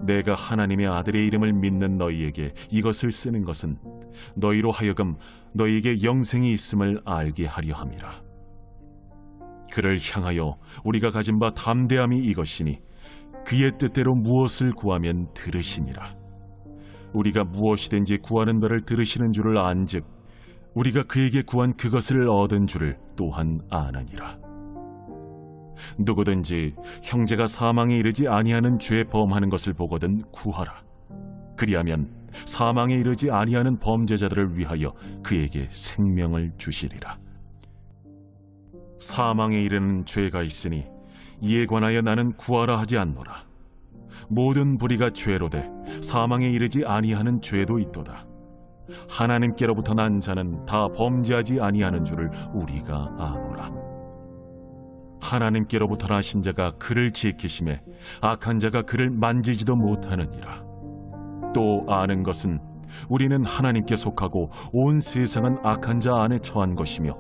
내가 하나님의 아들의 이름을 믿는 너희에게 이것을 쓰는 것은 너희로 하여금 너희에게 영생이 있음을 알게 하려 함이라. 그를 향하여 우리가 가진 바 담대함이 이것이니 그의 뜻대로 무엇을 구하면 들으시니라. 우리가 무엇이든지 구하는 바를 들으시는 줄을 안즉 우리가 그에게 구한 그것을 얻은 줄을 또한 아느니라. 누구든지 형제가 사망에 이르지 아니하는 죄 범하는 것을 보거든 구하라. 그리하면 사망에 이르지 아니하는 범죄자들을 위하여 그에게 생명을 주시리라. 사망에 이르는 죄가 있으니 이에 관하여 나는 구하라 하지 않노라. 모든 불의가 죄로 돼 사망에 이르지 아니하는 죄도 있도다. 하나님께로부터 난 자는 다 범죄하지 아니하는 줄을 우리가 아노라. 하나님께로부터 나신 자가 그를 지키심에 악한 자가 그를 만지지도 못하느니라. 또 아는 것은 우리는 하나님께 속하고 온 세상은 악한 자 안에 처한 것이며,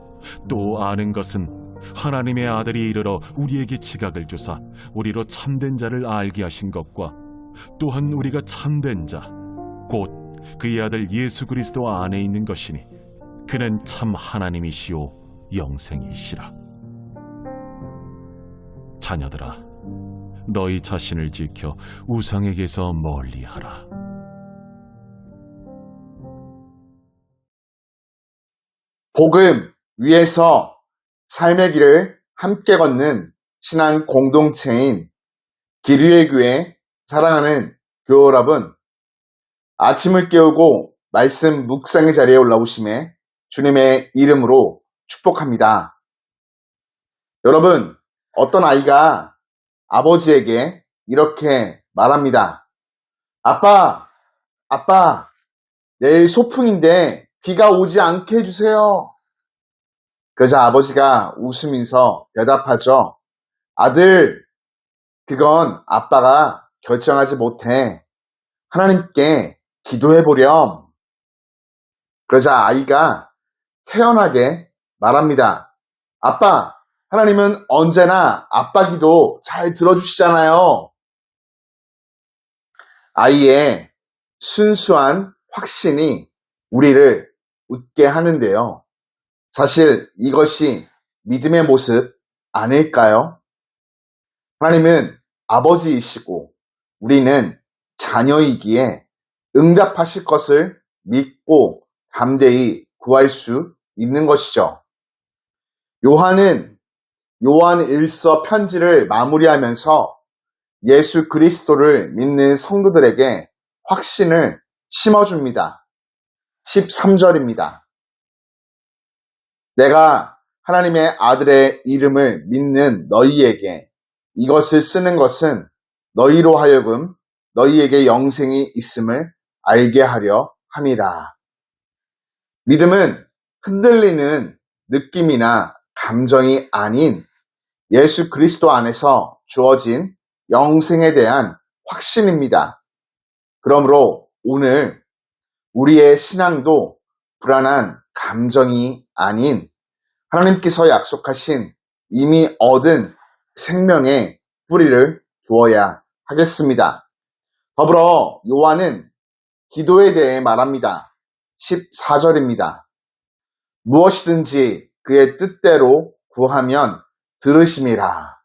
또 아는 것은 하나님의 아들이 이르러 우리에게 지각을 주사 우리로 참된 자를 알게 하신 것과, 또한 우리가 참된 자 곧 그의 아들 예수 그리스도 안에 있는 것이니 그는 참 하나님이시요 영생이시라. 자녀들아, 너희 자신을 지켜 우상에게서 멀리하라. 복음 위에서 삶의 길을 함께 걷는 신앙 공동체인 기류의 교회 사랑하는 교회 여러분, 아침을 깨우고 말씀 묵상의 자리에 올라오심에 주님의 이름으로 축복합니다. 여러분, 어떤 아이가 아버지에게 이렇게 말합니다. 아빠, 내일 소풍인데 비가 오지 않게 해주세요. 그러자 아버지가 웃으면서 대답하죠. 아들, 그건 아빠가 결정하지 못해. 하나님께 기도해보렴. 그러자 아이가 태연하게 말합니다. 아빠, 하나님은 언제나 아빠 기도 잘 들어주시잖아요. 아이의 순수한 확신이 우리를 웃게 하는데요. 사실 이것이 믿음의 모습 아닐까요? 하나님은 아버지이시고 우리는 자녀이기에 응답하실 것을 믿고 담대히 구할 수 있는 것이죠. 요한은 요한 1서 편지를 마무리하면서 예수 그리스도를 믿는 성도들에게 확신을 심어줍니다. 13절입니다. 내가 하나님의 아들의 이름을 믿는 너희에게 이것을 쓰는 것은 너희로 하여금 너희에게 영생이 있음을 알게 하려 함이라. 믿음은 흔들리는 느낌이나 감정이 아닌 예수 그리스도 안에서 주어진 영생에 대한 확신입니다. 그러므로 오늘 우리의 신앙도 불안한 감정이 아닌 하나님께서 약속하신 이미 얻은 생명의 뿌리를 두어야 하겠습니다. 더불어 요한은 기도에 대해 말합니다. 14절입니다. 무엇이든지 그의 뜻대로 구하면 들으심이라.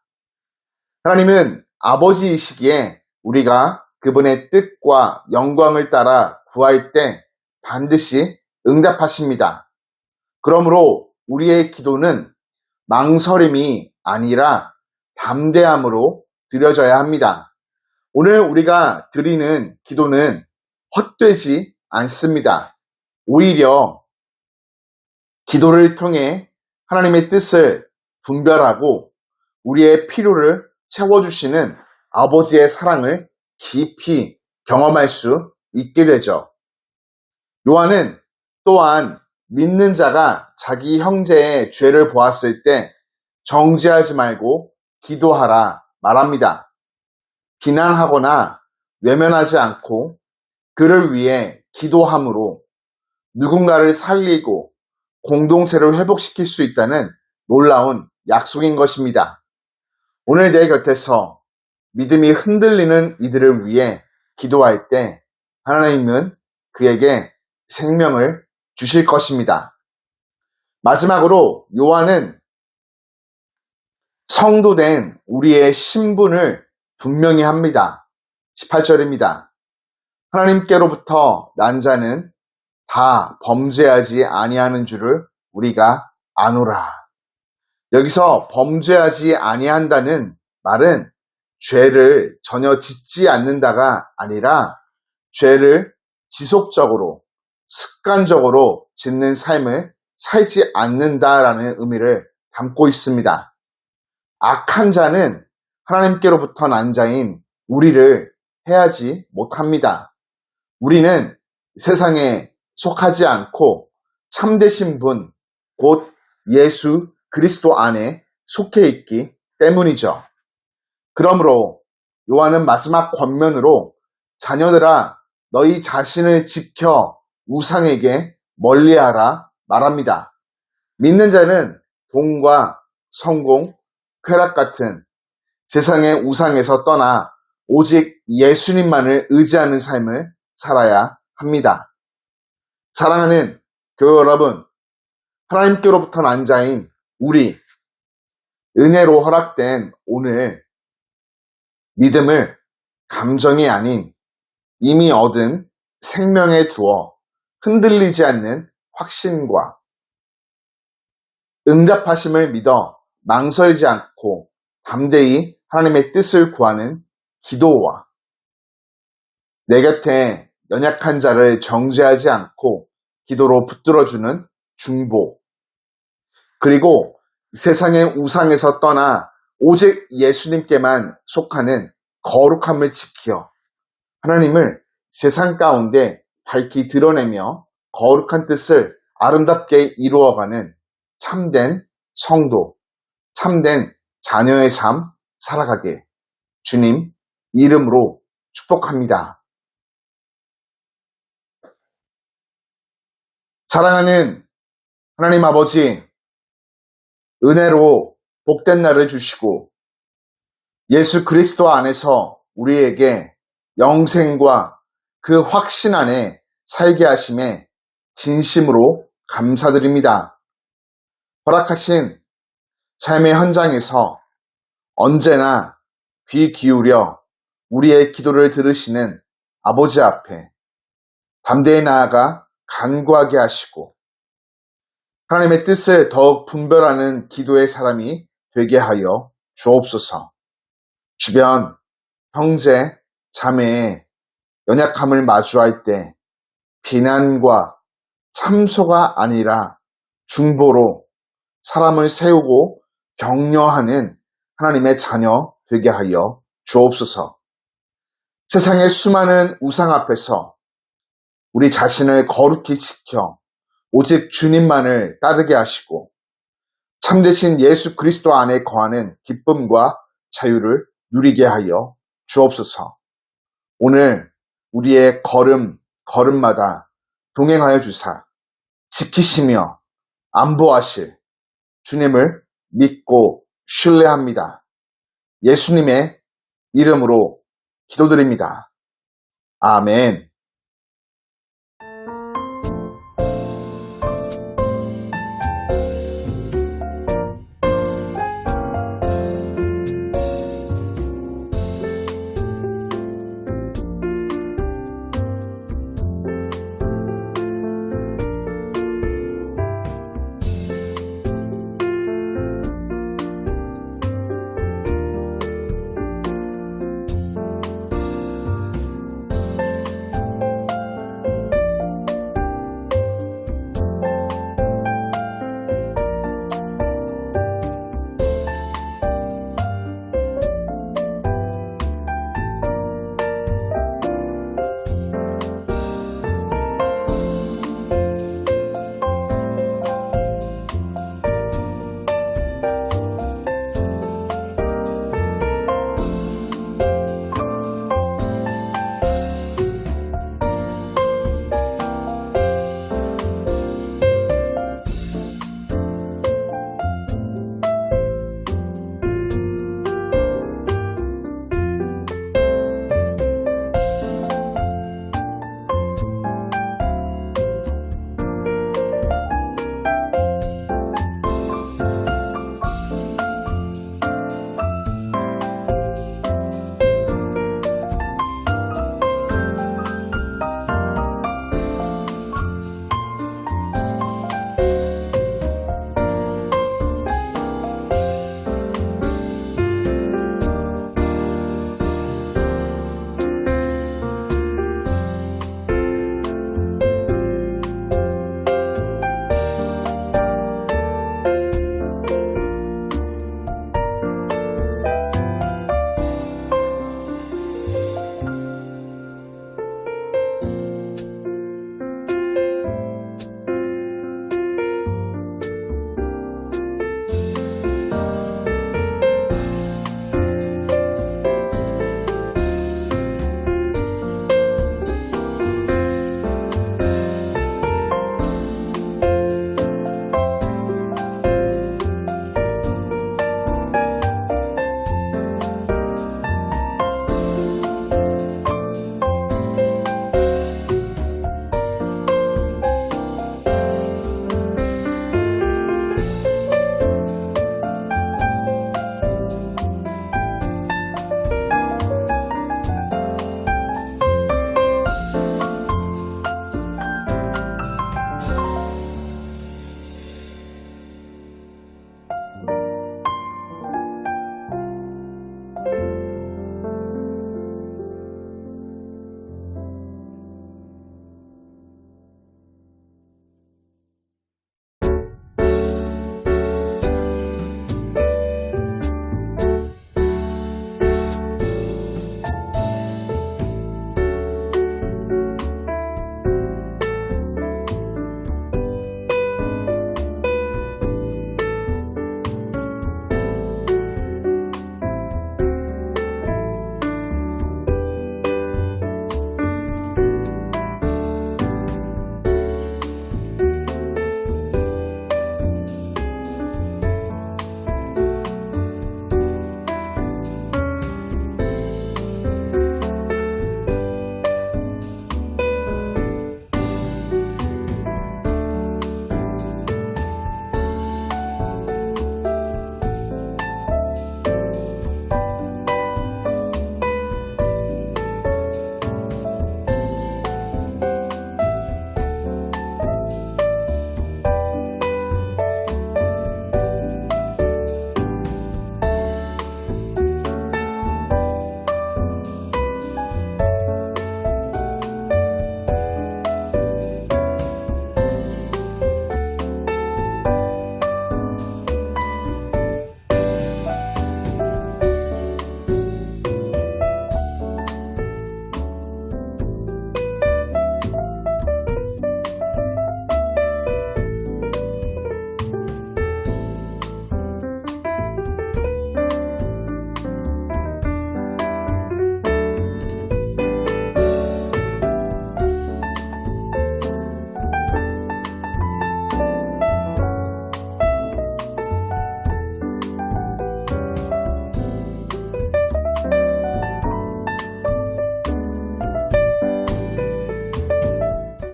하나님은 아버지이시기에 우리가 그분의 뜻과 영광을 따라 구할 때 반드시 응답하십니다. 그러므로 우리의 기도는 망설임이 아니라 담대함으로 드려져야 합니다. 오늘 우리가 드리는 기도는 헛되지 않습니다. 오히려 기도를 통해 하나님의 뜻을 분별하고 우리의 필요를 채워주시는 아버지의 사랑을 깊이 경험할 수 있게 되죠. 요한은 또한 믿는 자가 자기 형제의 죄를 보았을 때 정죄하지 말고 기도하라 말합니다. 비난하거나 외면하지 않고 그를 위해 기도함으로 누군가를 살리고 공동체를 회복시킬 수 있다는 놀라운 약속인 것입니다. 오늘 내 곁에서 믿음이 흔들리는 이들을 위해 기도할 때 하나님은 그에게 생명을 주실 것입니다. 마지막으로 요한은 성도된 우리의 신분을 분명히 합니다. 18절입니다. 하나님께로부터 난 자는 다 범죄하지 아니하는 줄을 우리가 아노라. 여기서 범죄하지 아니한다는 말은 죄를 전혀 짓지 않는다가 아니라 죄를 지속적으로 습관적으로 짓는 삶을 살지 않는다라는 의미를 담고 있습니다. 악한 자는 하나님께로부터 난 자인 우리를 해하지 못합니다. 우리는 세상에 속하지 않고 참되신 분, 곧 예수 그리스도 안에 속해 있기 때문이죠. 그러므로 요한은 마지막 권면으로 자녀들아 너희 자신을 지켜 우상에게 멀리하라 말합니다. 믿는 자는 돈과 성공, 쾌락 같은 세상의 우상에서 떠나 오직 예수님만을 의지하는 삶을 살아야 합니다. 사랑하는 교회 여러분, 하나님께로부터 난 자인 우리, 은혜로 허락된 오늘 믿음을 감정이 아닌 이미 얻은 생명에 두어 흔들리지 않는 확신과 응답하심을 믿어 망설이지 않고 담대히 하나님의 뜻을 구하는 기도와 내 곁에 연약한 자를 정죄하지 않고 기도로 붙들어주는 중보, 그리고 세상의 우상에서 떠나 오직 예수님께만 속하는 거룩함을 지켜 하나님을 세상 가운데 밝히 드러내며 거룩한 뜻을 아름답게 이루어가는 참된 성도, 참된 자녀의 삶 살아가게 주님 이름으로 축복합니다. 사랑하는 하나님 아버지, 은혜로 복된 날을 주시고 예수 그리스도 안에서 우리에게 영생과 그 확신 안에 살게 하심에 진심으로 감사드립니다. 허락하신 삶의 현장에서 언제나 귀 기울여 우리의 기도를 들으시는 아버지 앞에 담대히 나아가 간구하게 하시고 하나님의 뜻을 더욱 분별하는 기도의 사람이 되게 하여 주옵소서. 주변 형제, 자매의 연약함을 마주할 때 비난과 참소가 아니라 중보로 사람을 세우고 격려하는 하나님의 자녀 되게 하여 주옵소서. 세상의 수많은 우상 앞에서 우리 자신을 거룩히 지켜 오직 주님만을 따르게 하시고 참되신 예수 그리스도 안에 거하는 기쁨과 자유를 누리게 하여 주옵소서. 오늘 우리의 걸음마다 동행하여 주사 지키시며 안보하실 주님을 믿고 신뢰합니다. 예수님의 이름으로 기도드립니다. 아멘.